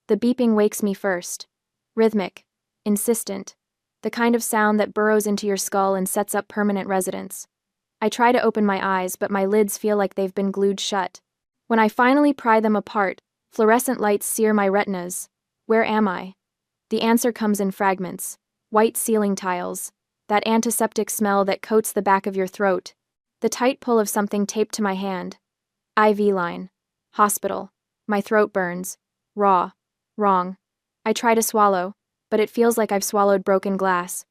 The beeping wakes me first. Rhythmic, insistent, the kind of sound that burrows into your skull and sets up permanent residence. I try to open my eyes, but my lids feel like they've been glued shut. When I finally pry them apart, fluorescent lights sear my retinas. Where am I? The answer comes in fragments. White ceiling tiles. That antiseptic smell that coats the back of your throat. The tight pull of something taped to my hand. IV line. Hospital. My throat burns. Raw. Wrong. I try to swallow, but it feels like I've swallowed broken glass.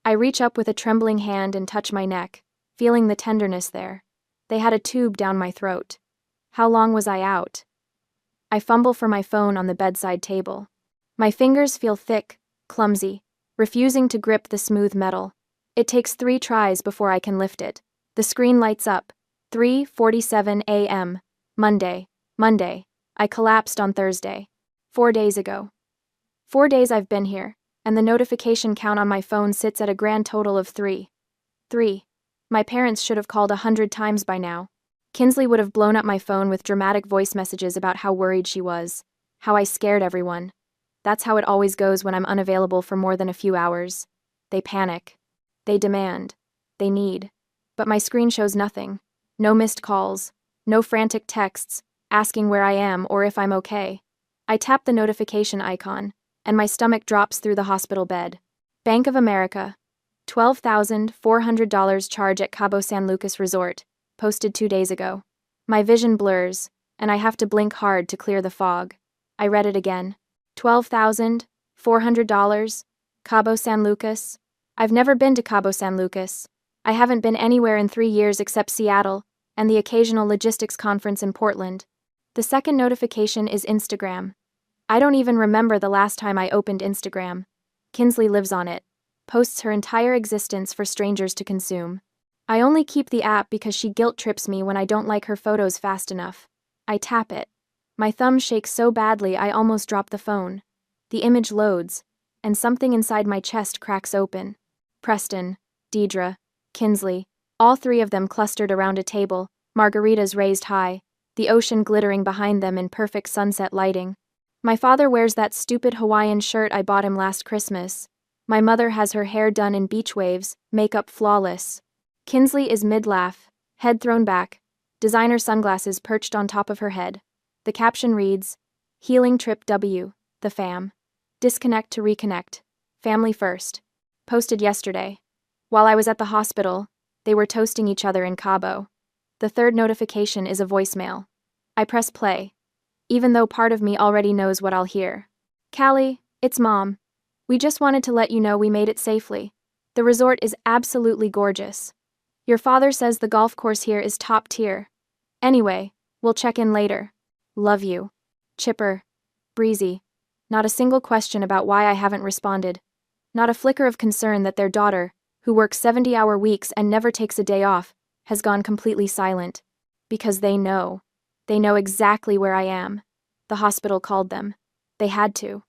I reach up with a trembling hand and touch my neck, feeling the tenderness there. They had a tube down my throat. How long was I out? I fumble for my phone on the bedside table. My fingers feel thick, clumsy, refusing to grip the smooth metal. It takes 3 tries before I can lift it. The screen lights up. 3:47 a.m. Monday. I collapsed on Thursday. 4 days ago. 4 days I've been here, and the notification count on my phone sits at a grand total of 3. 3. My parents should have called 100 times by now. Kinsley would have blown up my phone with dramatic voice messages about how worried she was, how I scared everyone. That's how it always goes when I'm unavailable for more than a few hours. They panic. They demand. They need. But my screen shows nothing. No missed calls. No frantic texts, asking where I am or if I'm okay. I tap the notification icon, and my stomach drops through the hospital bed. Bank of America. $12,400 charge at Cabo San Lucas Resort, posted 2 days ago. My vision blurs, and I have to blink hard to clear the fog. I read it again. $12,400, Cabo San Lucas. I've never been to Cabo San Lucas. I haven't been anywhere in 3 years except Seattle and the occasional logistics conference in Portland. The second notification is Instagram. I don't even remember the last time I opened Instagram. Kinsley lives on it, posts her entire existence for strangers to consume. I only keep the app because she guilt trips me when I don't like her photos fast enough. I tap it. My thumb shakes so badly I almost drop the phone. The image loads, and something inside my chest cracks open. Preston, Deidre, Kinsley, all 3 of them clustered around a table, margaritas raised high, the ocean glittering behind them in perfect sunset lighting. My father wears that stupid Hawaiian shirt I bought him last Christmas. My mother has her hair done in beach waves, makeup flawless. Kinsley is mid-laugh, head thrown back, designer sunglasses perched on top of her head. The caption reads, Healing Trip W, the fam. Disconnect to reconnect. Family first. Posted yesterday. While I was at the hospital, they were toasting each other in Cabo. The third notification is a voicemail. I press play, even though part of me already knows what I'll hear. Callie, it's Mom. We just wanted to let you know we made it safely. The resort is absolutely gorgeous. Your father says the golf course here is top tier. Anyway, we'll check in later. Love you. Chipper. Breezy. Not a single question about why I haven't responded. Not a flicker of concern that their daughter, who works 70-hour weeks and never takes a day off, has gone completely silent. Because they know. They know exactly where I am. The hospital called them. They had to.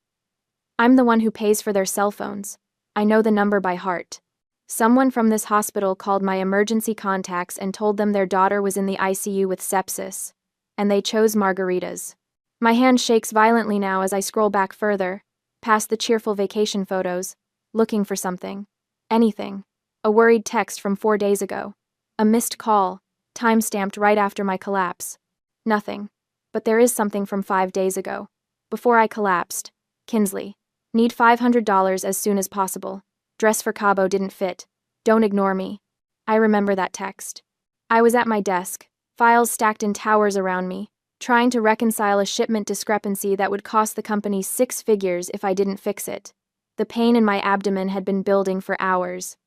I'm the one who pays for their cell phones. I know the number by heart. Someone from this hospital called my emergency contacts and told them their daughter was in the ICU with sepsis. And they chose margaritas. My hand shakes violently now as I scroll back further, past the cheerful vacation photos, looking for something. Anything. A worried text from 4 days ago. A missed call, time-stamped right after my collapse. Nothing. But there is something from 5 days ago. Before I collapsed. Kinsley. Need $500 as soon as possible. Dress for Cabo didn't fit. Don't ignore me. I remember that text. I was at my desk, files stacked in towers around me, trying to reconcile a shipment discrepancy that would cost the company 6 figures if I didn't fix it. The pain in my abdomen had been building for hours.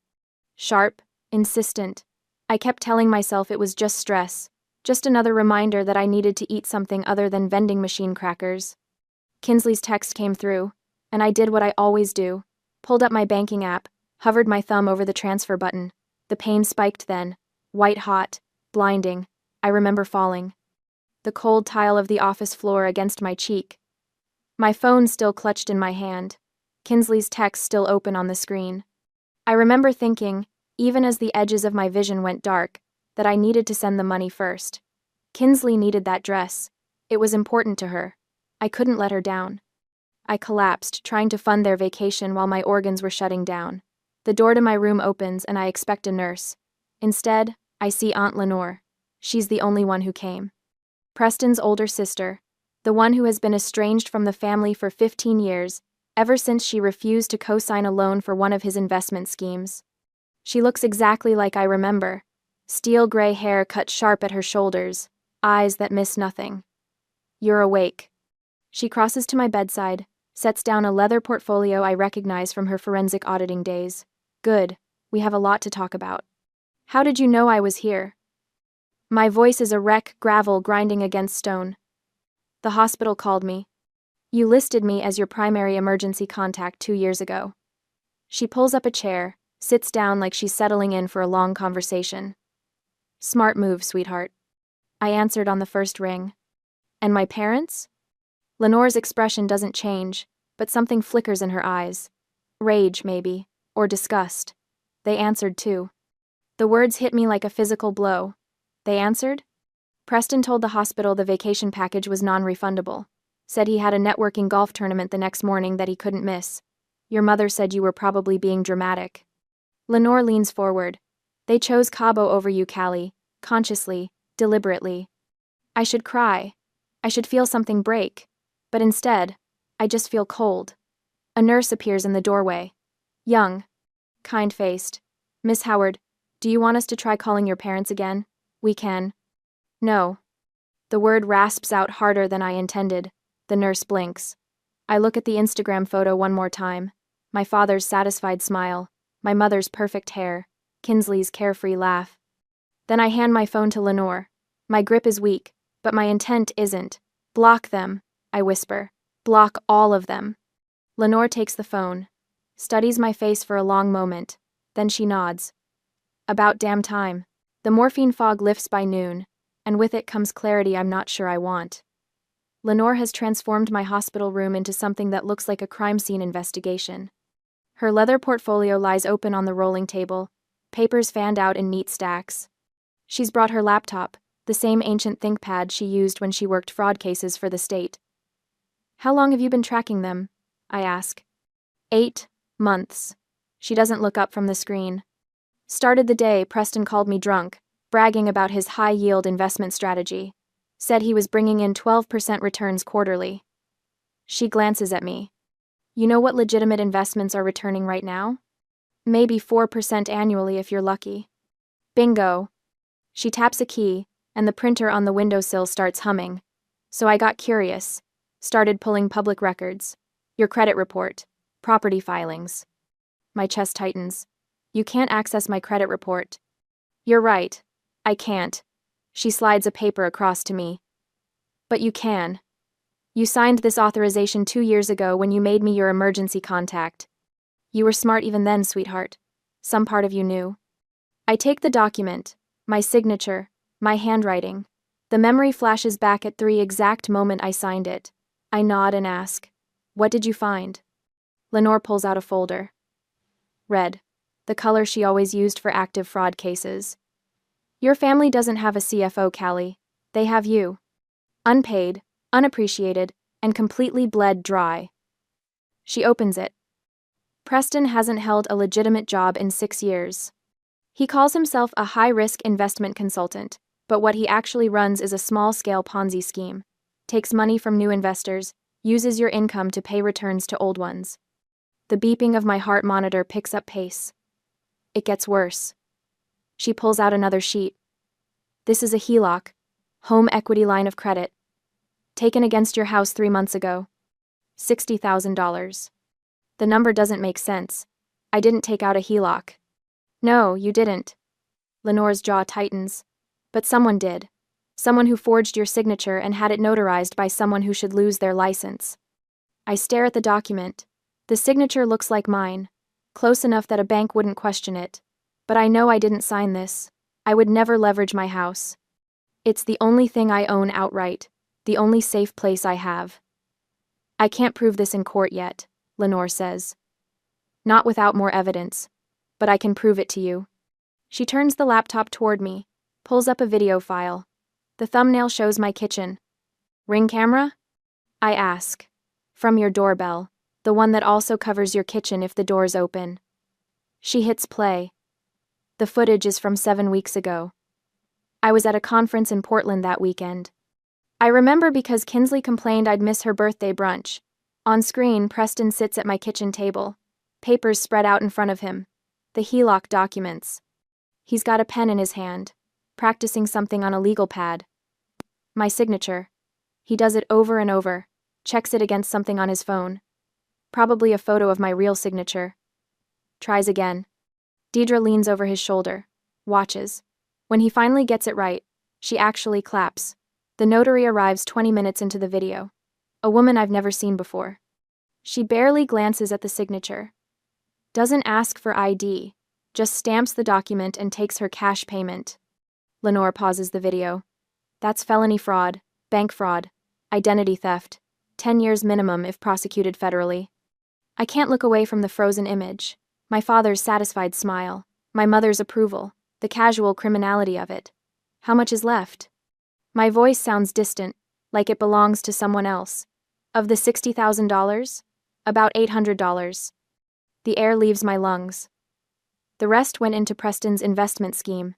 Sharp, insistent. I kept telling myself it was just stress, just another reminder that I needed to eat something other than vending machine crackers. Kinsley's text came through, and I did what I always do. Pulled up my banking app, hovered my thumb over the transfer button. The pain spiked then, white hot, blinding. I remember falling. The cold tile of the office floor against my cheek. My phone still clutched in my hand. Kinsley's text still open on the screen. I remember thinking, even as the edges of my vision went dark, that I needed to send the money first. Kinsley needed that dress. It was important to her. I couldn't let her down. I collapsed, trying to fund their vacation while my organs were shutting down. The door to my room opens and I expect a nurse. Instead, I see Aunt Lenore. She's the only one who came. Preston's older sister, the one who has been estranged from the family for 15 years, ever since she refused to co-sign a loan for one of his investment schemes. She looks exactly like I remember. Steel gray hair cut sharp at her shoulders, eyes that miss nothing. "You're awake." She crosses to my bedside, sets down a leather portfolio I recognize from her forensic auditing days. "Good, we have a lot to talk about." "How did you know I was here?" My voice is a wreck, gravel grinding against stone. "The hospital called me. You listed me as your primary emergency contact 2 years ago." She pulls up a chair, sits down like she's settling in for a long conversation. "Smart move, sweetheart." I answered on the first ring. "And my parents?" Lenore's expression doesn't change, but something flickers in her eyes. Rage, maybe, or disgust. "They answered too." The words hit me like a physical blow. "They answered?" Preston told the hospital the vacation package was non-refundable. Said he had a networking golf tournament the next morning that he couldn't miss. "Your mother said you were probably being dramatic." Lenore leans forward. "They chose Cabo over you, Callie, consciously, deliberately." I should cry. I should feel something break. But instead, I just feel cold. A nurse appears in the doorway. Young. Kind-faced. "Miss Howard, do you want us to try calling your parents again?" "We can." "No." The word rasps out harder than I intended. The nurse blinks. I look at the Instagram photo one more time. My father's satisfied smile. My mother's perfect hair. Kinsley's carefree laugh. Then I hand my phone to Lenore. My grip is weak, but my intent isn't. "Block them," I whisper. "Block all of them." Lenore takes the phone, studies my face for a long moment, then she nods. "About damn time." The morphine fog lifts by noon, and with it comes clarity I'm not sure I want. Lenore has transformed my hospital room into something that looks like a crime scene investigation. Her leather portfolio lies open on the rolling table, papers fanned out in neat stacks. She's brought her laptop, the same ancient ThinkPad she used when she worked fraud cases for the state. "How long have you been tracking them?" I ask. 8 months. She doesn't look up from the screen. "Started the day Preston called me drunk, bragging about his high-yield investment strategy. Said he was bringing in 12% returns quarterly." She glances at me. "You know what legitimate investments are returning right now? Maybe 4% annually if you're lucky." "Bingo." She taps a key, and the printer on the windowsill starts humming. So I got curious. Started pulling public records. Your credit report. Property filings. My chest tightens. "You can't access my credit report." "You're right. I can't." She slides a paper across to me. "But you can. You signed this authorization 2 years ago when you made me your emergency contact. You were smart even then, sweetheart. Some part of you knew." I take the document, my signature, my handwriting. The memory flashes back at the exact moment I signed it. I nod and ask, "What did you find?" Lenore pulls out a folder. Red, the color she always used for active fraud cases. "Your family doesn't have a CFO, Callie. They have you. Unpaid, unappreciated, and completely bled dry." She opens it. Preston hasn't held a legitimate job in 6 years. He calls himself a high-risk investment consultant, but what he actually runs is a small-scale Ponzi scheme. Takes money from new investors, uses your income to pay returns to old ones. The beeping of my heart monitor picks up pace. It gets worse. She pulls out another sheet. "This is a HELOC, home equity line of credit. Taken against your house 3 months ago. $60,000. The number doesn't make sense. I didn't take out a HELOC." "No, you didn't." Lenore's jaw tightens. "But someone did. Someone who forged your signature and had it notarized by someone who should lose their license." I stare at the document. The signature looks like mine, close enough that a bank wouldn't question it. But I know I didn't sign this. I would never leverage my house. It's the only thing I own outright, the only safe place I have. "I can't prove this in court yet," Lenore says. "Not without more evidence. But I can prove it to you." She turns the laptop toward me, pulls up a video file. The thumbnail shows my kitchen. "Ring camera?" I ask. From your doorbell, the one that also covers your kitchen if the door's open. She hits play. The footage is from 7 weeks ago. I was at a conference in Portland that weekend. I remember because Kinsley complained I'd miss her birthday brunch. On screen, Preston sits at my kitchen table. Papers spread out in front of him. The HELOC documents. He's got a pen in his hand, practicing something on a legal pad. My signature. He does it over and over, checks it against something on his phone. Probably a photo of my real signature. Tries again. Deidre leans over his shoulder, watches. When he finally gets it right, she actually claps. The notary arrives 20 minutes into the video. A woman I've never seen before. She barely glances at the signature. Doesn't ask for ID, just stamps the document and takes her cash payment. Lenore pauses the video. That's felony fraud, bank fraud, identity theft, 10 years minimum if prosecuted federally. I can't look away from the frozen image. My father's satisfied smile, my mother's approval, the casual criminality of it. How much is left? My voice sounds distant, like it belongs to someone else. Of the $60,000? About $800. The air leaves my lungs. The rest went into Preston's investment scheme.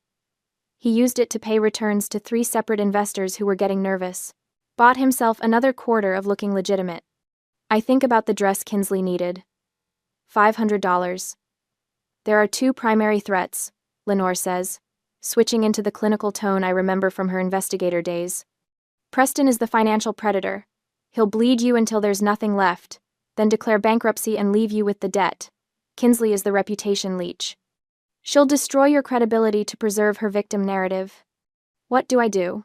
He used it to pay returns to 3 separate investors who were getting nervous. Bought himself another quarter of looking legitimate. I think about the dress Kinsley needed. $500. There are 2 primary threats, Lenore says, switching into the clinical tone I remember from her investigator days. Preston is the financial predator. He'll bleed you until there's nothing left, then declare bankruptcy and leave you with the debt. Kinsley is the reputation leech. She'll destroy your credibility to preserve her victim narrative. What do I do?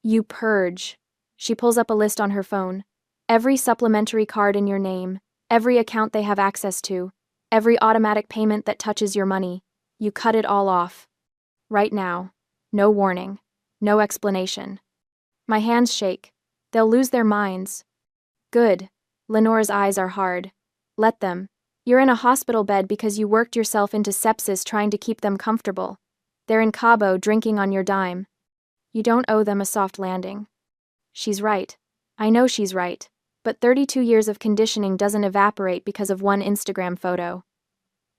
You purge. She pulls up a list on her phone. Every supplementary card in your name, every account they have access to, every automatic payment that touches your money. You cut it all off. Right now. No warning. No explanation. My hands shake. They'll lose their minds. Good. Lenore's eyes are hard. Let them. You're in a hospital bed because you worked yourself into sepsis trying to keep them comfortable. They're in Cabo drinking on your dime. You don't owe them a soft landing. She's right. I know she's right. But 32 years of conditioning doesn't evaporate because of one Instagram photo.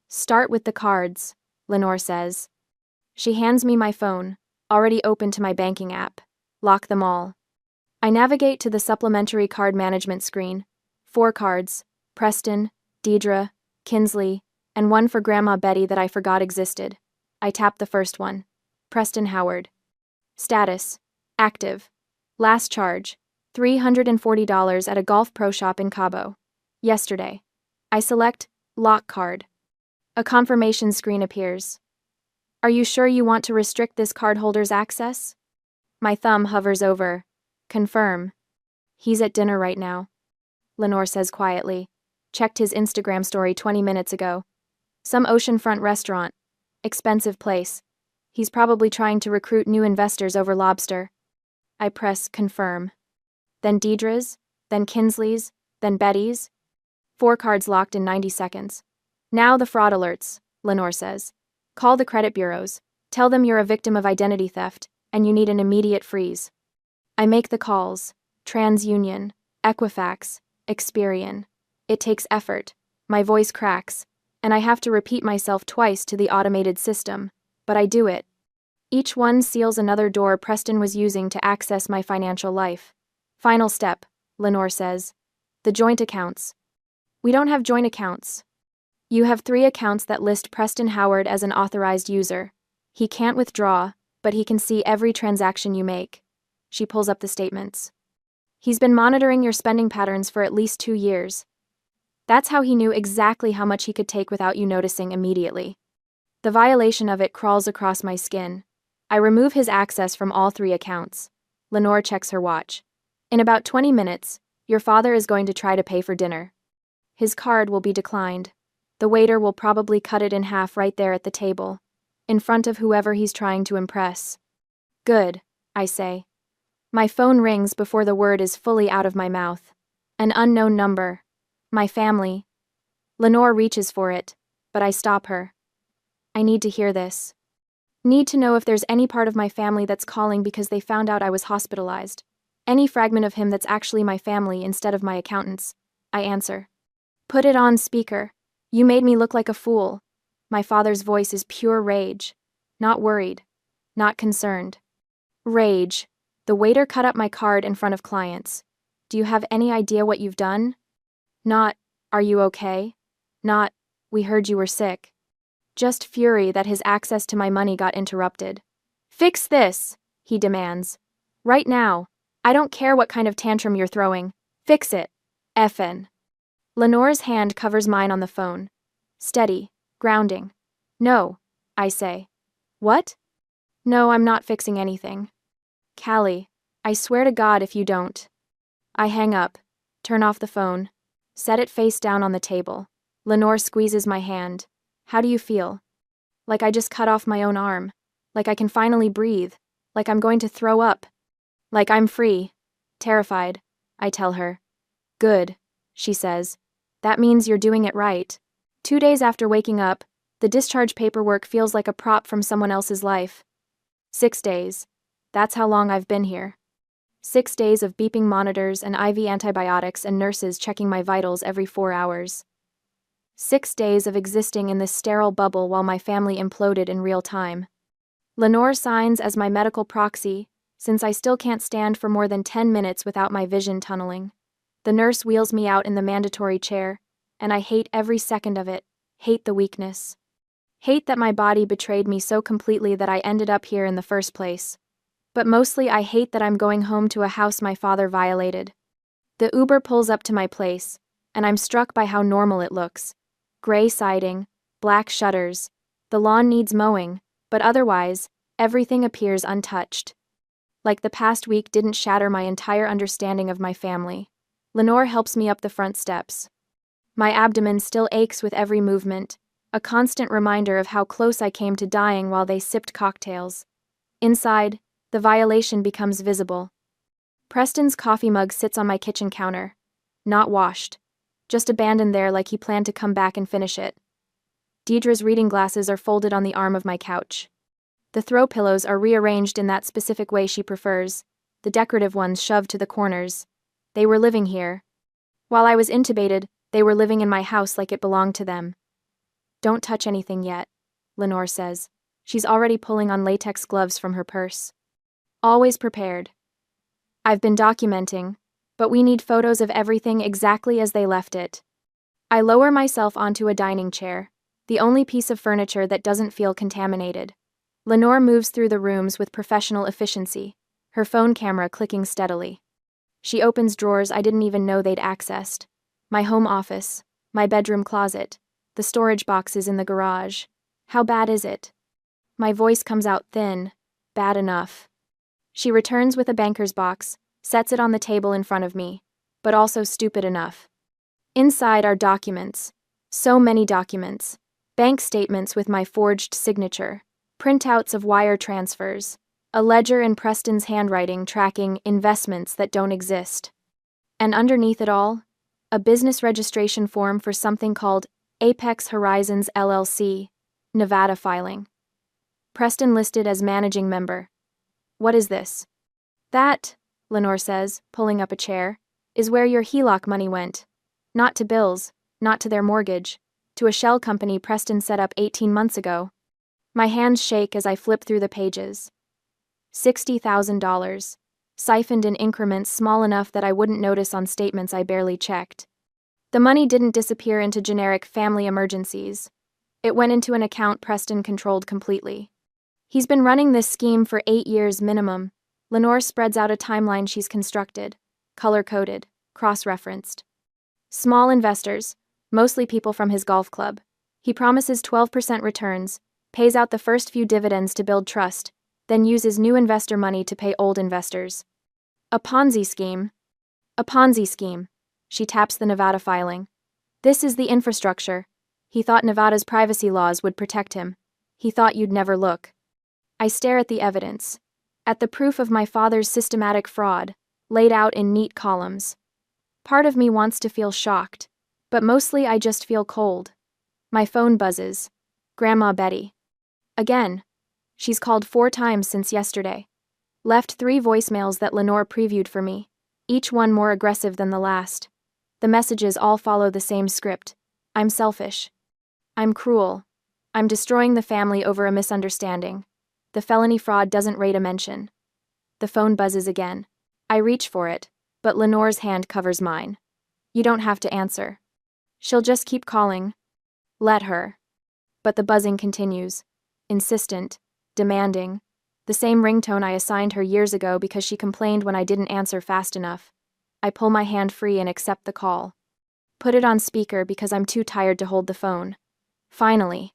Start with the cards, Lenore says. She hands me my phone, already open to my banking app. Lock them all. I navigate to the supplementary card management screen. 4 cards, Preston, Deidre, Kinsley, and one for Grandma Betty that I forgot existed. I tap the first one. Preston Howard. Status. Active. Last charge. $340 at a golf pro shop in Cabo. Yesterday. I select Lock Card. A confirmation screen appears. Are you sure you want to restrict this cardholder's access? My thumb hovers over. Confirm. He's at dinner right now. Lenore says quietly. Checked his Instagram story 20 minutes ago. Some oceanfront restaurant. Expensive place. He's probably trying to recruit new investors over lobster. I press confirm. Then Deidre's, then Kinsley's, then Betty's. 4 cards locked in 90 seconds. Now the fraud alerts, Lenore says. Call the credit bureaus. Tell them you're a victim of identity theft, and you need an immediate freeze. I make the calls. TransUnion, Equifax, Experian. It takes effort. My voice cracks, and I have to repeat myself twice to the automated system, but I do it. Each one seals another door Preston was using to access my financial life. Final step, Lenore says. The joint accounts. We don't have joint accounts. You have 3 accounts that list Preston Howard as an authorized user. He can't withdraw, but he can see every transaction you make. She pulls up the statements. He's been monitoring your spending patterns for at least 2 years. That's how he knew exactly how much he could take without you noticing immediately. The violation of it crawls across my skin. I remove his access from all 3 accounts. Lenore checks her watch. In about 20 minutes, your father is going to try to pay for dinner. His card will be declined. The waiter will probably cut it in half right there at the table, in front of whoever he's trying to impress. Good, I say. My phone rings before the word is fully out of my mouth. An unknown number. My family. Lenore reaches for it, but I stop her. I need to hear this. Need to know if there's any part of my family that's calling because they found out I was hospitalized. Any fragment of him that's actually my family instead of my accountant's. I answer. Put it on speaker. You made me look like a fool. My father's voice is pure rage. Not worried. Not concerned. Rage. The waiter cut up my card in front of clients. Do you have any idea what you've done? Not, are you okay? Not, we heard you were sick. Just fury that his access to my money got interrupted. Fix this, he demands. Right now. I don't care what kind of tantrum you're throwing. Fix it. Effin. Lenore's hand covers mine on the phone. Steady, grounding. No, I say. What? No, I'm not fixing anything. Callie, I swear to God if you don't. I hang up, turn off the phone, set it face down on the table. Lenore squeezes my hand. How do you feel? Like I just cut off my own arm. Like I can finally breathe. Like I'm going to throw up. Like I'm free. Terrified, I tell her. Good, she says. That means you're doing it right. 2 days after waking up, the discharge paperwork feels like a prop from someone else's life. 6 days. That's how long I've been here. 6 days of beeping monitors and IV antibiotics and nurses checking my vitals every 4 hours. 6 days of existing in this sterile bubble while my family imploded in real time. Lenore signs as my medical proxy, since I still can't stand for more than 10 minutes without my vision tunneling. The nurse wheels me out in the mandatory chair, and I hate every second of it, hate the weakness. Hate that my body betrayed me so completely that I ended up here in the first place. But mostly I hate that I'm going home to a house my father violated. The Uber pulls up to my place, and I'm struck by how normal it looks. Gray siding, black shutters. The lawn needs mowing, but otherwise, everything appears untouched. Like the past week didn't shatter my entire understanding of my family. Lenore helps me up the front steps. My abdomen still aches with every movement, a constant reminder of how close I came to dying while they sipped cocktails. Inside, the violation becomes visible. Preston's coffee mug sits on my kitchen counter. Not washed. Just abandoned there like he planned to come back and finish it. Deidre's reading glasses are folded on the arm of my couch. The throw pillows are rearranged in that specific way she prefers, the decorative ones shoved to the corners. They were living here. While I was intubated, they were living in my house like it belonged to them. Don't touch anything yet, Lenore says. She's already pulling on latex gloves from her purse. Always prepared. I've been documenting, but we need photos of everything exactly as they left it. I lower myself onto a dining chair, the only piece of furniture that doesn't feel contaminated. Lenore moves through the rooms with professional efficiency, her phone camera clicking steadily. She opens drawers I didn't even know they'd accessed. My home office, my bedroom closet, the storage boxes in the garage. How bad is it? My voice comes out thin, bad enough. She returns with a banker's box, sets it on the table in front of me, but also stupid enough. Inside are documents. So many documents. Bank statements with my forged signature, printouts of wire transfers, a ledger in Preston's handwriting tracking investments that don't exist. And underneath it all, a business registration form for something called Apex Horizons LLC, Nevada filing. Preston listed as managing member. What is this? That, Lenore says, pulling up a chair, is where your HELOC money went. Not to bills, not to their mortgage, to a shell company Preston set up 18 months ago. My hands shake as I flip through the pages. $60,000, siphoned in increments small enough that I wouldn't notice on statements I barely checked. The money didn't disappear into generic family emergencies. It went into an account Preston controlled completely. He's been running this scheme for 8 years minimum. Lenore spreads out a timeline she's constructed, color-coded, cross-referenced. Small investors, mostly people from his golf club. He promises 12% returns, pays out the first few dividends to build trust, then uses new investor money to pay old investors. A Ponzi scheme. A Ponzi scheme. She taps the Nevada filing. This is the infrastructure. He thought Nevada's privacy laws would protect him. He thought you'd never look. I stare at the evidence, at the proof of my father's systematic fraud, laid out in neat columns. Part of me wants to feel shocked, but mostly I just feel cold. My phone buzzes. Grandma Betty. Again. She's called 4 times since yesterday. Left 3 voicemails that Lenore previewed for me, each one more aggressive than the last. The messages all follow the same script. I'm selfish. I'm cruel. I'm destroying the family over a misunderstanding. The felony fraud doesn't rate a mention. The phone buzzes again. I reach for it, but Lenore's hand covers mine. You don't have to answer. She'll just keep calling. Let her. But the buzzing continues. Insistent. Demanding. The same ringtone I assigned her years ago because she complained when I didn't answer fast enough. I pull my hand free and accept the call. Put it on speaker because I'm too tired to hold the phone. Finally.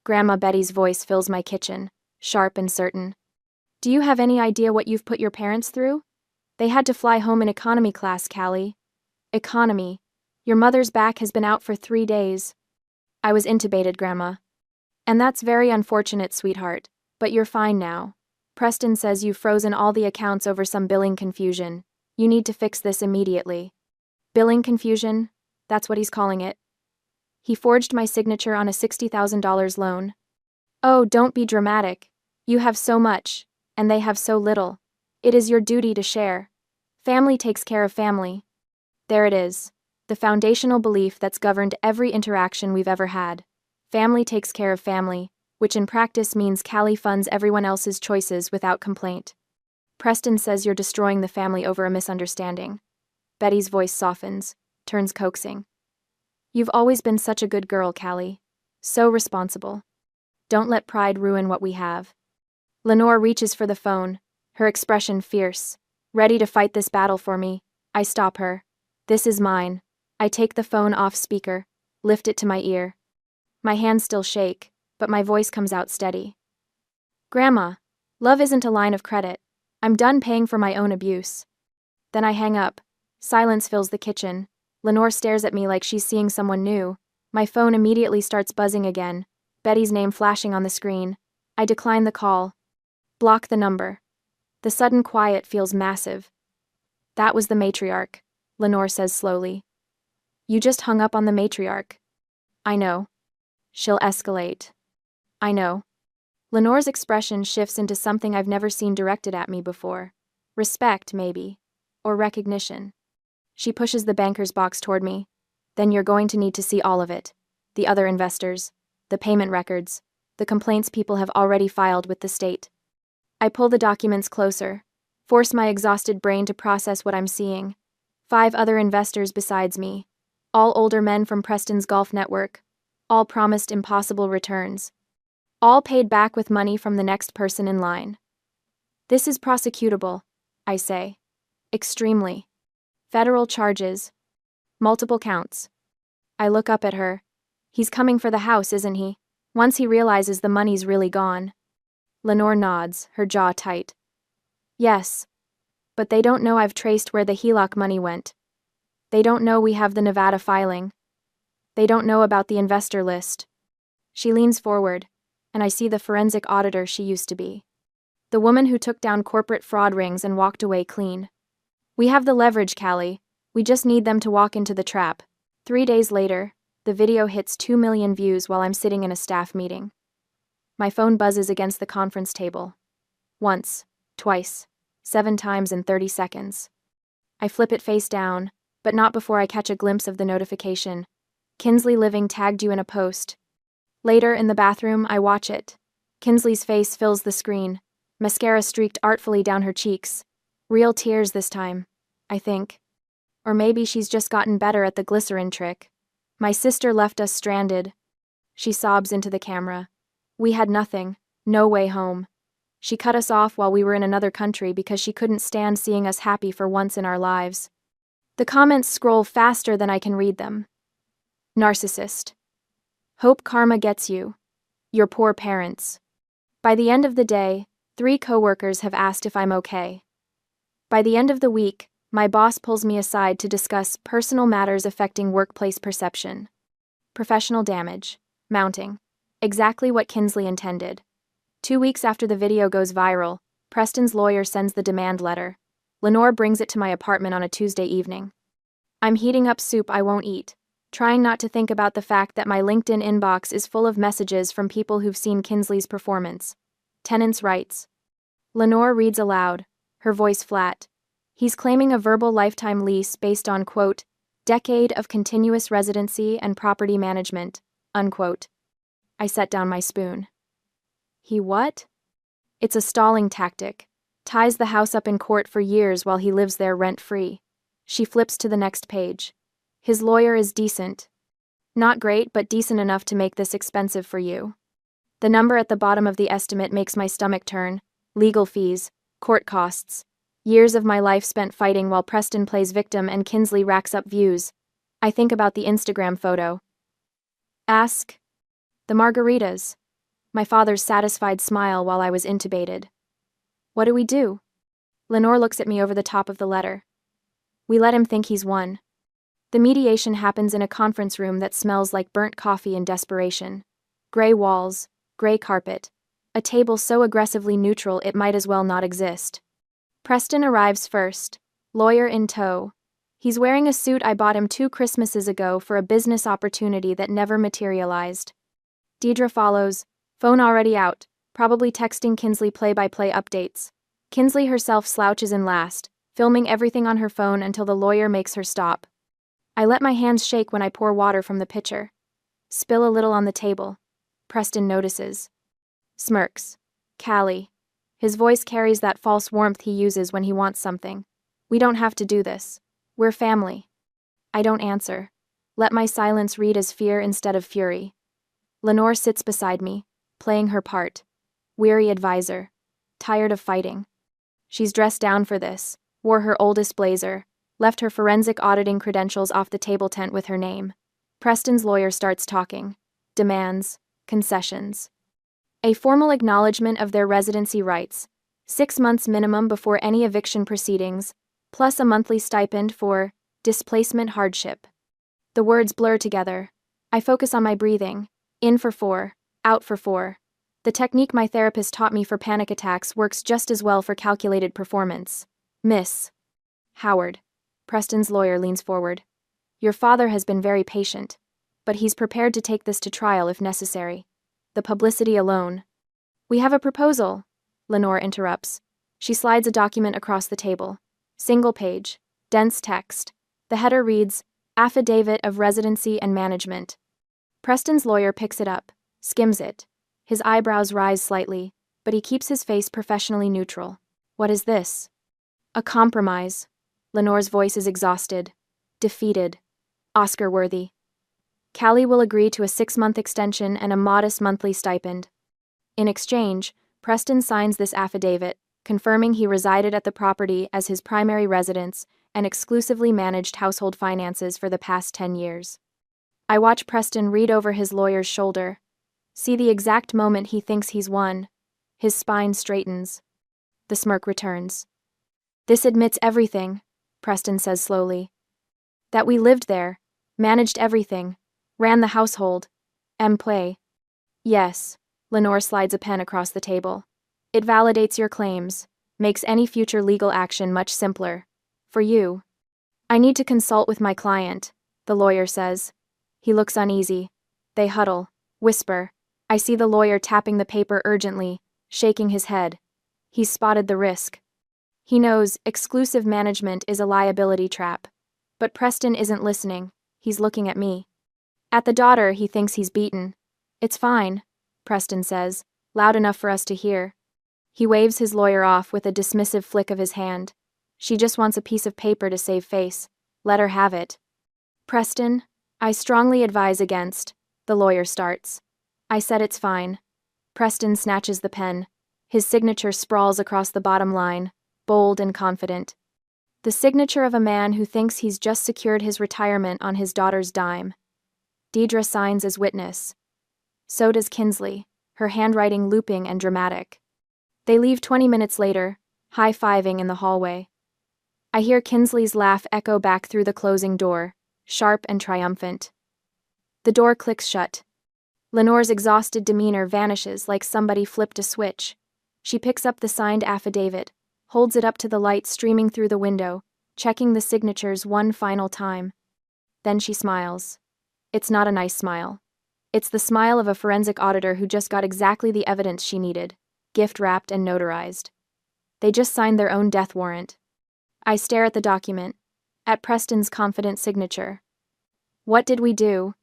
Grandma Betty's voice fills my kitchen, sharp and certain. Do you have any idea what you've put your parents through? They had to fly home in economy class, Callie. Economy. Your mother's back has been out for 3 days. I was intubated, Grandma. And that's very unfortunate, sweetheart, but you're fine now. Preston says you've frozen all the accounts over some billing confusion. You need to fix this immediately. Billing confusion? That's what he's calling it. He forged my signature on a $60,000 loan. Oh, don't be dramatic. You have so much, and they have so little. It is your duty to share. Family takes care of family. There it is. The foundational belief that's governed every interaction we've ever had. Family takes care of family, which in practice means Callie funds everyone else's choices without complaint. Preston says you're destroying the family over a misunderstanding. Betty's voice softens, turns coaxing. You've always been such a good girl, Callie. So responsible. Don't let pride ruin what we have. Lenore reaches for the phone, her expression fierce. Ready to fight this battle for me. I stop her. This is mine. I take the phone off speaker, lift it to my ear. My hands still shake, but my voice comes out steady. Grandma, love isn't a line of credit. I'm done paying for my own abuse. Then I hang up. Silence fills the kitchen. Lenore stares at me like she's seeing someone new. My phone immediately starts buzzing again, Betty's name flashing on the screen. I decline the call. Block the number. The sudden quiet feels massive. That was the matriarch, Lenore says slowly. You just hung up on the matriarch. I know. She'll escalate. I know. Lenore's expression shifts into something I've never seen directed at me before. Respect, maybe. Or recognition. She pushes the banker's box toward me. Then you're going to need to see all of it. The other investors. The payment records. The complaints people have already filed with the state. I pull the documents closer. Force my exhausted brain to process what I'm seeing. 5 other investors besides me. All older men from Preston's golf network. All promised impossible returns. All paid back with money from the next person in line. This is prosecutable, I say. Extremely. Federal charges. Multiple counts. I look up at her. He's coming for the house, isn't he? Once he realizes the money's really gone. Lenore nods, her jaw tight. Yes. But they don't know I've traced where the HELOC money went. They don't know we have the Nevada filing. They don't know about the investor list. She leans forward, and I see the forensic auditor she used to be. The woman who took down corporate fraud rings and walked away clean. We have the leverage, Callie. We just need them to walk into the trap. 3 days later, the video hits 2 million views while I'm sitting in a staff meeting. My phone buzzes against the conference table. Once, twice, 7 times in 30 seconds. I flip it face down, but not before I catch a glimpse of the notification. Kinsley Living tagged you in a post. Later, in the bathroom, I watch it. Kinsley's face fills the screen, mascara streaked artfully down her cheeks. Real tears this time, I think. Or maybe she's just gotten better at the glycerin trick. My sister left us stranded. She sobs into the camera. We had nothing, no way home. She cut us off while we were in another country because she couldn't stand seeing us happy for once in our lives. The comments scroll faster than I can read them. Narcissist. Hope karma gets you. Your poor parents. By the end of the day, 3 coworkers have asked if I'm okay. By the end of the week, my boss pulls me aside to discuss personal matters affecting workplace perception. Professional damage. Mounting. Exactly what Kinsley intended. 2 weeks after the video goes viral, Preston's lawyer sends the demand letter. Lenore brings it to my apartment on a Tuesday evening. I'm heating up soup I won't eat, trying not to think about the fact that my LinkedIn inbox is full of messages from people who've seen Kinsley's performance. Tenants' rights. Lenore reads aloud, her voice flat. He's claiming a verbal lifetime lease based on, quote, Decade of continuous residency and property management, unquote. I set down my spoon. He what? It's a stalling tactic. Ties the house up in court for years while he lives there rent-free. She flips to the next page. His lawyer is decent. Not great, but decent enough to make this expensive for you. The number at the bottom of the estimate makes my stomach turn. Legal fees, court costs. Years of my life spent fighting while Preston plays victim and Kinsley racks up views. I think about the Instagram photo. Ask. The margaritas. My father's satisfied smile while I was intubated. What do we do? Lenore looks at me over the top of the letter. We let him think he's won. The mediation happens in a conference room that smells like burnt coffee and desperation. Gray walls, gray carpet. A table so aggressively neutral it might as well not exist. Preston arrives first, lawyer in tow. He's wearing a suit I bought him 2 Christmases ago for a business opportunity that never materialized. Deidre follows, phone already out, probably texting Kinsley play-by-play updates. Kinsley herself slouches in last, filming everything on her phone until the lawyer makes her stop. I let my hands shake when I pour water from the pitcher. Spill a little on the table. Preston notices. Smirks. Callie. His voice carries that false warmth he uses when he wants something. We don't have to do this. We're family. I don't answer. Let my silence read as fear instead of fury. Lenore sits beside me, playing her part. Weary advisor. Tired of fighting. She's dressed down for this, wore her oldest blazer, left her forensic auditing credentials off the table tent with her name. Preston's lawyer starts talking. Demands. Concessions. A formal acknowledgement of their residency rights. 6 months minimum before any eviction proceedings, plus a monthly stipend for displacement hardship. The words blur together. I focus on my breathing. In for 4, out for 4. The technique my therapist taught me for panic attacks works just as well for calculated performance. Miss Howard. Preston's lawyer leans forward. Your father has been very patient, but he's prepared to take this to trial if necessary. The publicity alone. We have a proposal, Lenore interrupts. She slides a document across the table. Single page, dense text. The header reads, Affidavit of Residency and Management. Preston's lawyer picks it up, skims it. His eyebrows rise slightly, but he keeps his face professionally neutral. What is this? A compromise. Lenore's voice is exhausted. Defeated. Oscar-worthy. Callie will agree to a 6-month extension and a modest monthly stipend. In exchange, Preston signs this affidavit, confirming he resided at the property as his primary residence and exclusively managed household finances for the past 10 years. I watch Preston read over his lawyer's shoulder. See the exact moment he thinks he's won. His spine straightens. The smirk returns. This admits everything, Preston says slowly. That we lived there, managed everything, ran the household. Play. Yes, Lenore slides a pen across the table. It validates your claims, makes any future legal action much simpler. For you. I need to consult with my client, the lawyer says. He looks uneasy. They huddle, whisper. I see the lawyer tapping the paper urgently, shaking his head. He's spotted the risk. He knows exclusive management is a liability trap. But Preston isn't listening. He's looking at me. At the daughter, he thinks he's beaten. It's fine, Preston says, loud enough for us to hear. He waves his lawyer off with a dismissive flick of his hand. She just wants a piece of paper to save face. Let her have it. Preston, I strongly advise against, the lawyer starts. I said it's fine. Preston snatches the pen. His signature sprawls across the bottom line, bold and confident. The signature of a man who thinks he's just secured his retirement on his daughter's dime. Deidre signs as witness. So does Kinsley, her handwriting looping and dramatic. They leave 20 minutes later, high-fiving in the hallway. I hear Kinsley's laugh echo back through the closing door, sharp and triumphant. The door clicks shut. Lenore's exhausted demeanor vanishes like somebody flipped a switch. She picks up the signed affidavit, holds it up to the light streaming through the window, checking the signatures one final time. Then she smiles. It's not a nice smile. It's the smile of a forensic auditor who just got exactly the evidence she needed, gift-wrapped and notarized. They just signed their own death warrant. I stare at the document. at Preston's confident signature. What did we do?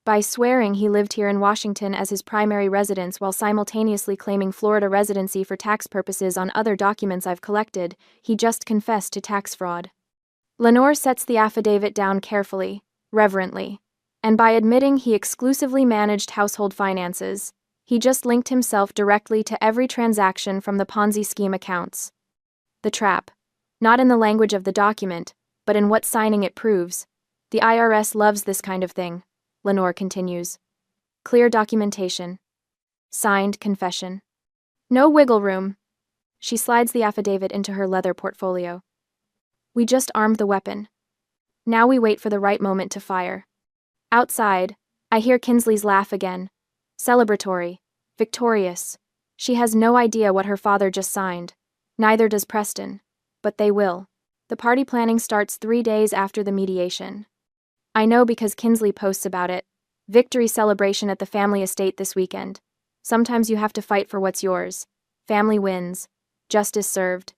By swearing he lived here in Washington as his primary residence while simultaneously claiming Florida residency for tax purposes on other documents I've collected, he just confessed to tax fraud. Lenore sets the affidavit down carefully, reverently. And by admitting he exclusively managed household finances, he just linked himself directly to every transaction from the Ponzi scheme accounts. The trap. Not in the language of the document, but in what signing it proves. The IRS loves this kind of thing, Lenore continues. Clear documentation. Signed confession. No wiggle room. She slides the affidavit into her leather portfolio. We just armed the weapon. Now we wait for the right moment to fire. Outside, I hear Kinsley's laugh again. Celebratory. Victorious. She has no idea what her father just signed. Neither does Preston. But they will. The party planning starts 3 days after the mediation. I know because Kinsley posts about it. Victory celebration at the family estate this weekend. Sometimes you have to fight for what's yours. Family wins. Justice served.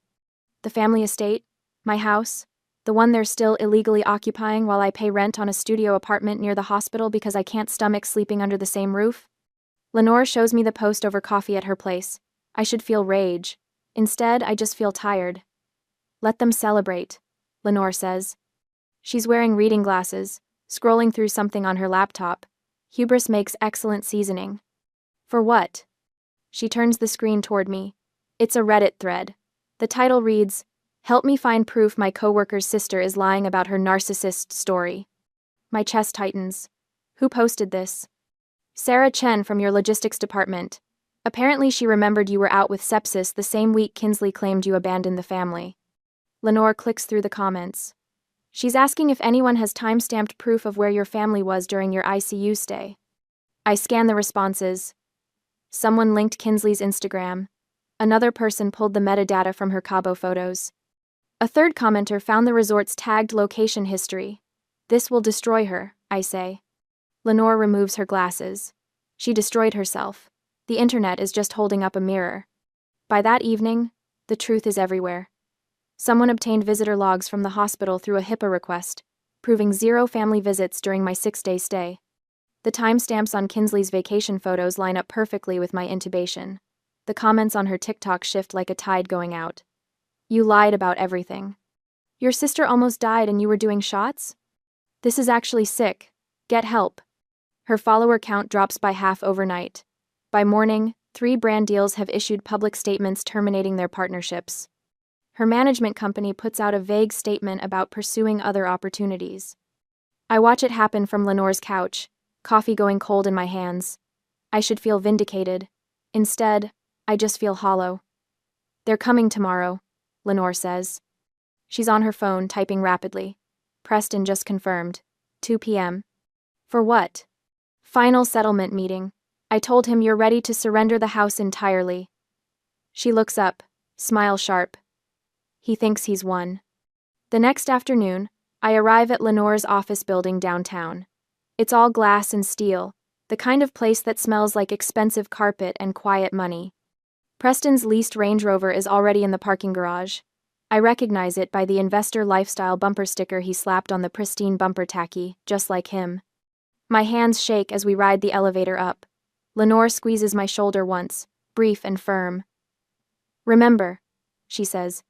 The family estate? My house? The one they're still illegally occupying while I pay rent on a studio apartment near the hospital because I can't stomach sleeping under the same roof? Lenore shows me the post over coffee at her place. I should feel rage. Instead, I just feel tired. Let them celebrate, Lenore says. She's wearing reading glasses, scrolling through something on her laptop. Hubris makes excellent seasoning. For what? She turns the screen toward me. It's a Reddit thread. The title reads, "Help me find proof my coworker's sister is lying about her narcissist story." My chest tightens. Who posted this? Sarah Chen from your logistics department. Apparently she remembered you were out with sepsis the same week Kinsley claimed you abandoned the family. Lenore clicks through the comments. She's asking if anyone has time-stamped proof of where your family was during your ICU stay. I scan the responses. Someone linked Kinsley's Instagram. Another person pulled the metadata from her Cabo photos. A third commenter found the resort's tagged location history. This will destroy her, I say. Lenore removes her glasses. She destroyed herself. The internet is just holding up a mirror. By that evening, the truth is everywhere. Someone obtained visitor logs from the hospital through a HIPAA request, proving 0 family visits during my 6-day stay. The timestamps on Kinsley's vacation photos line up perfectly with my intubation. The comments on her TikTok shift like a tide going out. You lied about everything. Your sister almost died and you were doing shots? This is actually sick. Get help. Her follower count drops by half overnight. By morning, 3 brand deals have issued public statements terminating their partnerships. Her management company puts out a vague statement about pursuing other opportunities. I watch it happen from Lenore's couch, coffee going cold in my hands. I should feel vindicated. Instead, I just feel hollow. They're coming tomorrow, Lenore says. She's on her phone, typing rapidly. Preston just confirmed. 2 p.m. For what? Final settlement meeting. I told him you're ready to surrender the house entirely. She looks up, smile sharp. He thinks he's won. The next afternoon, I arrive at Lenore's office building downtown. It's all glass and steel, the kind of place that smells like expensive carpet and quiet money. Preston's leased Range Rover is already in the parking garage. I recognize it by the investor lifestyle bumper sticker he slapped on the pristine bumper tacky, just like him. My hands shake as we ride the elevator up. Lenore squeezes my shoulder once, brief and firm. Remember, she says,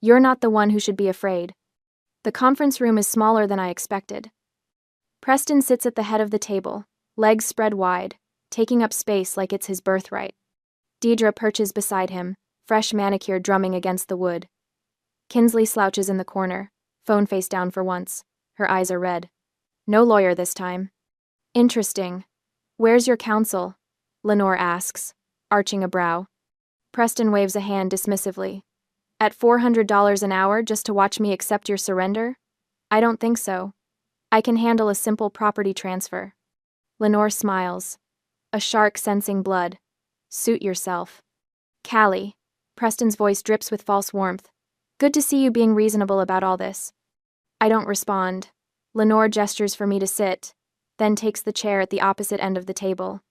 you're not the one who should be afraid. The conference room is smaller than I expected. Preston sits at the head of the table, legs spread wide, taking up space like it's his birthright. Deidre perches beside him, fresh manicure drumming against the wood. Kinsley slouches in the corner, phone face down for once. Her eyes are red. No lawyer this time. Interesting. Where's your counsel? Lenore asks, arching a brow. Preston waves a hand dismissively. At $400 an hour just to watch me accept your surrender? I don't think so. I can handle a simple property transfer. Lenore smiles. A shark sensing blood. Suit yourself. Callie. Preston's voice drips with false warmth. Good to see you being reasonable about all this. I don't respond. Lenore gestures for me to sit, then takes the chair at the opposite end of the table.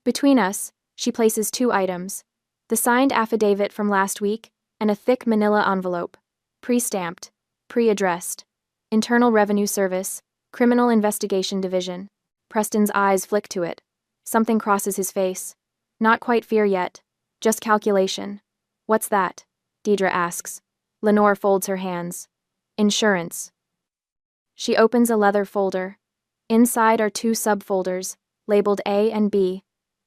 Between us, she places 2 items. The signed affidavit from last week and a thick manila envelope. Pre-stamped. Pre-addressed. Internal Revenue Service, Criminal Investigation Division. Preston's eyes flick to it. Something crosses his face. Not quite fear yet, just calculation. What's that? Deidre asks. Lenore folds her hands. Insurance. She opens a leather folder. Inside are two subfolders, labeled A and B.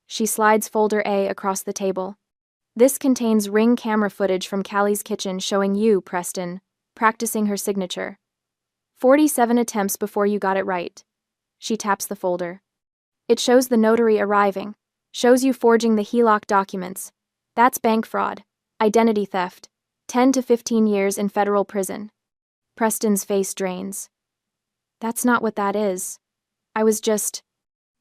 She slides folder A across the table. This contains Ring camera footage from Callie's kitchen showing you, Preston, practicing her signature. 47 attempts before you got it right. She taps the folder. It shows the notary arriving, shows you forging the HELOC documents. That's bank fraud, identity theft, 10 to 15 years in federal prison. Preston's face drains. That's not what that is. I was just...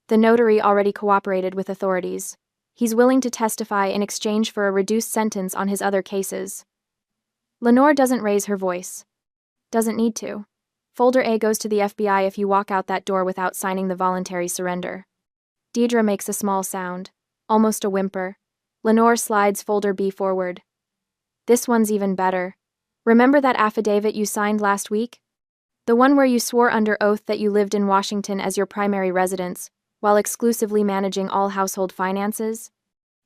The notary already cooperated with authorities. He's willing to testify in exchange for a reduced sentence on his other cases. Lenore doesn't raise her voice. Doesn't need to. Folder A goes to the FBI if you walk out that door without signing the voluntary surrender. Deidre makes a small sound, almost a whimper. Lenore slides folder B forward. This one's even better. Remember that affidavit you signed last week? The one where you swore under oath that you lived in Washington as your primary residence, while exclusively managing all household finances?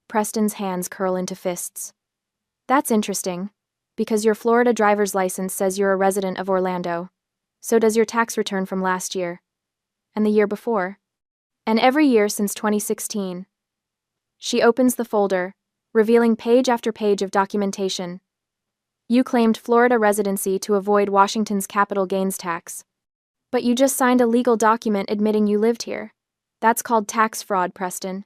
Preston's hands curl into fists. That's interesting, because your Florida driver's license says you're a resident of Orlando. So does your tax return from last year. And the year before. And every year since 2016. She opens the folder, revealing page after page of documentation. You claimed Florida residency to avoid Washington's capital gains tax. But you just signed a legal document admitting you lived here. That's called tax fraud, Preston.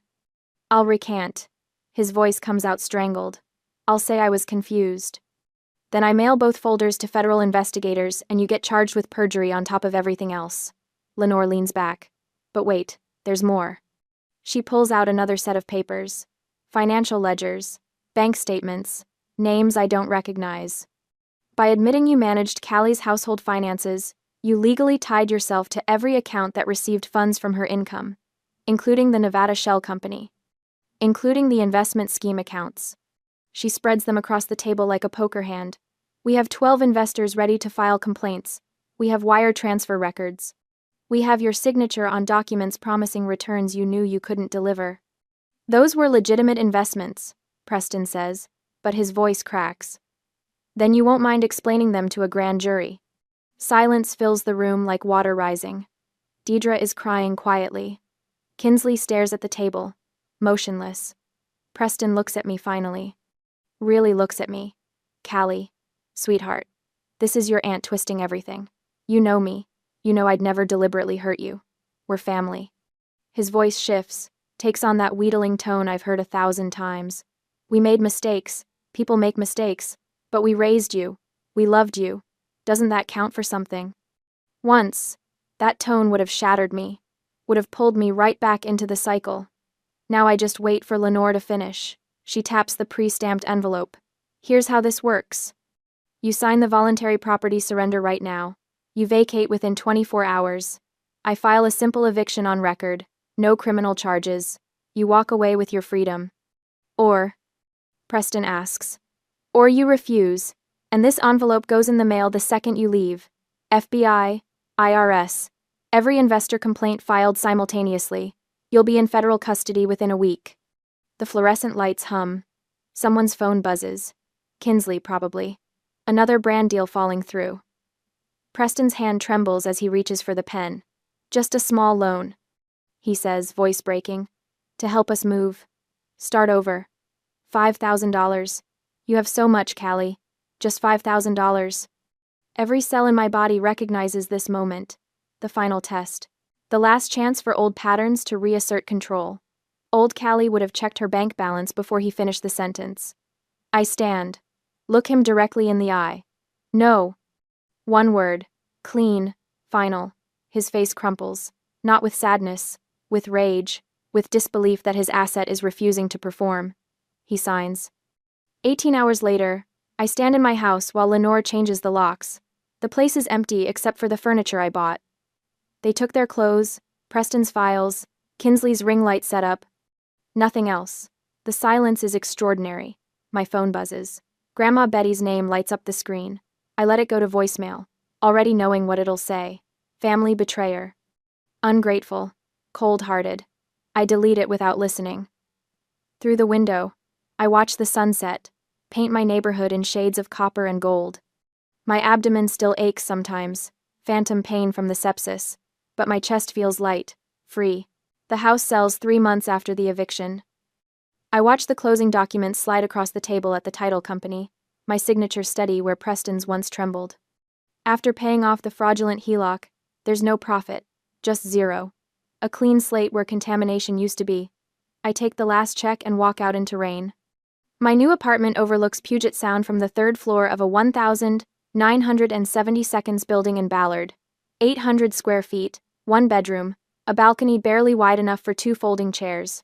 I'll recant. His voice comes out strangled. I'll say I was confused. Then I mail both folders to federal investigators and you get charged with perjury on top of everything else. Lenore leans back. But wait, there's more. She pulls out another set of papers. Financial ledgers, bank statements, names I don't recognize. By admitting you managed Callie's household finances, you legally tied yourself to every account that received funds from her income, including the Nevada Shell Company, including the investment scheme accounts. She spreads them across the table like a poker hand. We have 12 investors ready to file complaints. We have wire transfer records. We have your signature on documents promising returns you knew you couldn't deliver. Those were legitimate investments, Preston says, but his voice cracks. Then you won't mind explaining them to a grand jury. Silence fills the room like water rising. Deidre is crying quietly. Kinsley stares at the table, motionless. Preston looks at me finally. Really looks at me. Callie, sweetheart, this is your aunt twisting everything. You know me. You know I'd never deliberately hurt you. We're family. His voice shifts, takes on that wheedling tone I've heard 1,000 times. We made mistakes. People make mistakes. But we raised you. We loved you. Doesn't that count for something? Once, that tone would have shattered me, would have pulled me right back into the cycle. Now I just wait for Lenore to finish. She taps the pre-stamped envelope. Here's how this works. You sign the voluntary property surrender right now. You vacate within 24 hours. I file a simple eviction on record. No criminal charges. You walk away with your freedom. Or, Preston asks, or you refuse, and this envelope goes in the mail the second you leave. FBI, IRS, every investor complaint filed simultaneously. You'll be in federal custody within a week. The fluorescent lights hum. Someone's phone buzzes. Kinsley, probably. Another brand deal falling through. Preston's hand trembles as he reaches for the pen. Just a small loan, he says, voice breaking. To help us move. Start over. $5,000. You have so much, Callie. Just $5,000. Every cell in my body recognizes this moment. The final test. The last chance for old patterns to reassert control. Old Callie would have checked her bank balance before he finished the sentence. I stand. Look him directly in the eye. No. One word. Clean. Final. His face crumples. Not with sadness. With rage. With disbelief that his asset is refusing to perform. He signs. 18 hours later, I stand in my house while Lenore changes the locks. The place is empty except for the furniture I bought. They took their clothes, Preston's files, Kinsley's ring light setup. Nothing else. The silence is extraordinary. My phone buzzes. Grandma Betty's name lights up the screen. I let it go to voicemail. already knowing what it'll say. Family betrayer. Ungrateful. Cold-hearted. I delete it without listening. Through the window, I watch the sunset, paint my neighborhood in shades of copper and gold. My abdomen still aches sometimes, phantom pain from the sepsis, but my chest feels light, free. The house sells 3 months after the eviction. I watch the closing documents slide across the table at the title company, my signature steady where Preston's once trembled. After paying off the fraudulent HELOC, there's no profit, just zero. A clean slate where contamination used to be. I take the last check and walk out into rain. My new apartment overlooks Puget Sound from the 3rd floor of a 1,970 building in Ballard. 800 square feet, 1 bedroom, a balcony barely wide enough for 2 folding chairs.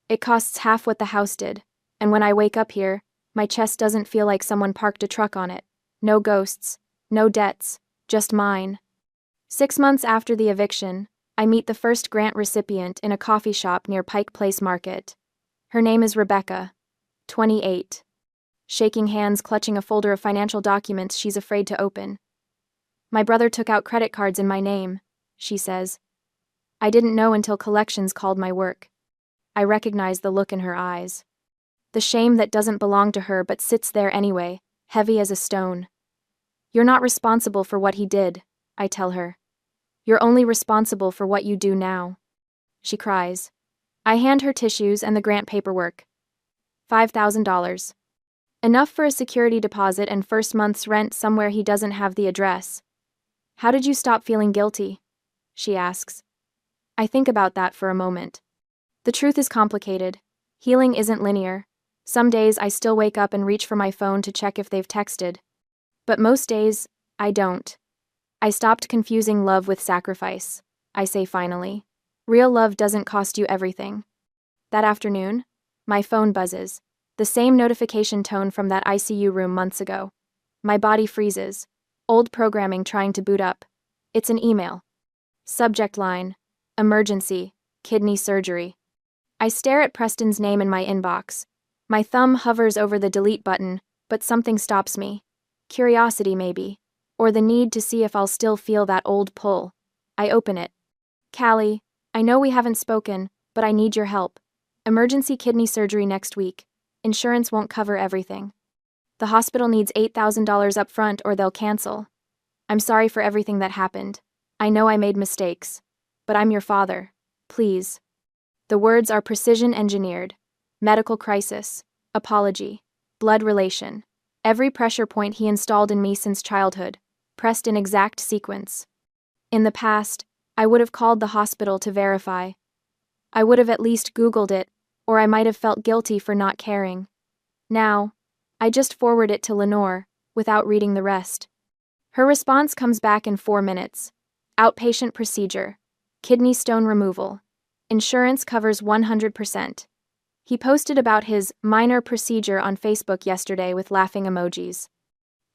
It costs half what the house did, and when I wake up here, my chest doesn't feel like someone parked a truck on it. No ghosts, no debts, just mine. 6 months after the eviction, I meet the first grant recipient in a coffee shop near Pike Place Market. Her name is Rebecca, 28. Shaking hands, clutching a folder of financial documents she's afraid to open. My brother took out credit cards in my name, she says. I didn't know until collections called my work. I recognize the look in her eyes. The shame that doesn't belong to her but sits there anyway, heavy as a stone. You're not responsible for what he did, I tell her. You're only responsible for what you do now. She cries. I hand her tissues and the grant paperwork. $5,000. Enough for a security deposit and first month's rent somewhere he doesn't have the address. How did you stop feeling guilty? She asks. I think about that for a moment. The truth is complicated. Healing isn't linear. Some days I still wake up and reach for my phone to check if they've texted. But most days, I don't. I stopped confusing love with sacrifice, I say finally. Real love doesn't cost you everything. That afternoon, my phone buzzes, the same notification tone from that ICU room months ago. My body freezes, old programming trying to boot up. It's an email. Subject line, emergency, kidney surgery. I stare at Preston's name in my inbox. My thumb hovers over the delete button, but something stops me. Curiosity, maybe. Or the need to see if I'll still feel that old pull. I open it. Callie, I know we haven't spoken, but I need your help. Emergency kidney surgery next week. Insurance won't cover everything. The hospital needs $8,000 up front or they'll cancel. I'm sorry for everything that happened. I know I made mistakes. But I'm your father. Please. The words are precision engineered. Medical crisis. Apology. Blood relation. Every pressure point he installed in me since childhood, pressed in exact sequence. In the past, I would have called the hospital to verify. I would have at least Googled it, or I might have felt guilty for not caring. Now, I just forward it to Lenore, without reading the rest. Her response comes back in 4 minutes. Outpatient procedure. Kidney stone removal. Insurance covers 100%. He posted about his minor procedure on Facebook yesterday with laughing emojis.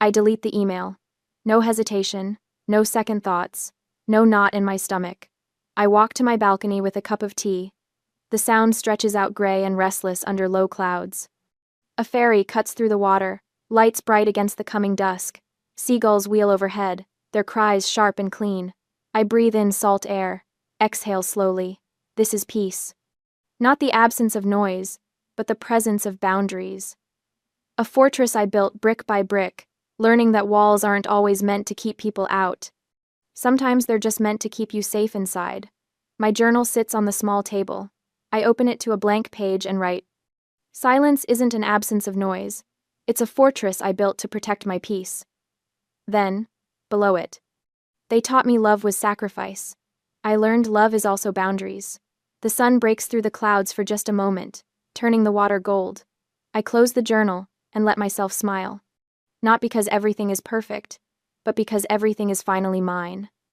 I delete the email. No hesitation, no second thoughts, no knot in my stomach. I walk to my balcony with a cup of tea. The sound stretches out gray and restless under low clouds. A ferry cuts through the water, lights bright against the coming dusk. Seagulls wheel overhead, their cries sharp and clean. I breathe in salt air, exhale slowly. This is peace. Not the absence of noise, but the presence of boundaries. A fortress I built brick by brick, learning that walls aren't always meant to keep people out. Sometimes they're just meant to keep you safe inside. My journal sits on the small table. I open it to a blank page and write. Silence isn't an absence of noise. It's a fortress I built to protect my peace. Then, below it. They taught me love was sacrifice. I learned love is also boundaries. The sun breaks through the clouds for just a moment, turning the water gold. I close the journal and let myself smile. Not because everything is perfect, but because everything is finally mine.